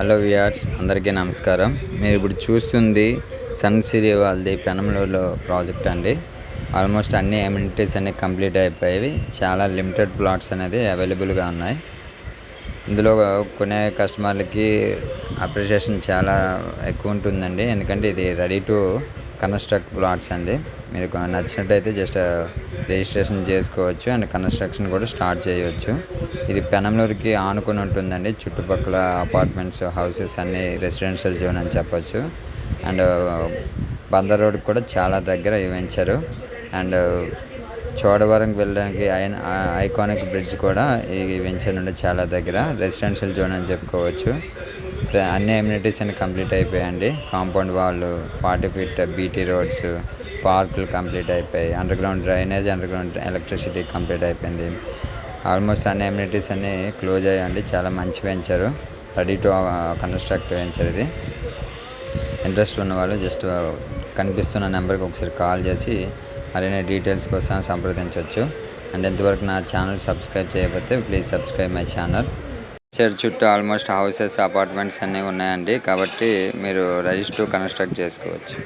Hello viewers, అందరికీ నమస్కారం. మీరు ఇప్పుడు చూస్తుంది సన్ సిరీ వాళ్ళది పెనంలూరులో ప్రాజెక్ట్ అండి. ఆల్మోస్ట్ అన్ని అమ్యూనిటీస్ అన్నీ కంప్లీట్ అయిపోయి చాలా లిమిటెడ్ ప్లాట్స్ అనేది అవైలబుల్గా ఉన్నాయి. ఇందులో కొనే కస్టమర్లకి అప్రిషియేషన్ చాలా ఎక్కువ ఉంటుందండి. ఎందుకంటే ఇది రెడీ టు కన్స్ట్రక్ట్ ప్లాట్స్ అండి. మీరు నచ్చినట్టయితే జస్ట్ రిజిస్ట్రేషన్ చేసుకోవచ్చు అండ్ కన్స్ట్రక్షన్ కూడా స్టార్ట్ చేయవచ్చు. ఇది పెనంలూరుకి ఆనుకొని ఉంటుందండి. చుట్టుపక్కల అపార్ట్మెంట్స్, హౌసెస్ అన్నీ రెసిడెన్షియల్ జోన్ అని చెప్పొచ్చు. అండ్ బందర్ రోడ్కి కూడా చాలా దగ్గర ఈ వెంచరు. అండ్ చోడవరంకి వెళ్ళడానికి ఐకానిక్ బ్రిడ్జ్ కూడా ఈ వెంచర్ నుండి చాలా దగ్గర. రెసిడెన్షియల్ జోన్ అని చెప్పుకోవచ్చు. అన్ని అమ్యూనిటీస్ అన్ని కంప్లీట్ అయిపోయాయండి. కాంపౌండ్ వాళ్ళు, 40 feet బీటీ రోడ్స్, పార్కులు కంప్లీట్ అయిపోయాయి. Under ground drainage, under ground electricity complete అయిపోయింది. ఆల్మోస్ట్ అన్ని అమ్యూనిటీస్ అన్నీ క్లోజ్ అయ్యాయండి. చాలా మంచి venture, ready to construct venture ఇది. ఇంట్రెస్ట్ ఉన్న వాళ్ళు జస్ట్ కనిపిస్తున్న నెంబర్కి ఒకసారి కాల్ చేసి మరిన్ని డీటెయిల్స్ కోసం సంప్రదించవచ్చు. అండ్ ఇంతవరకు నా ఛానల్ సబ్స్క్రైబ్ చేయకపోతే ప్లీజ్ సబ్స్క్రైబ్ మై ఛానల్. చుట్టూ ఆల్మోస్ట్ హౌసెస్, అపార్ట్మెంట్స్ అన్నీ ఉన్నాయండి. కాబట్టి మీరు రెడీ టు కన్స్ట్రక్ట్ చేసుకోవచ్చు.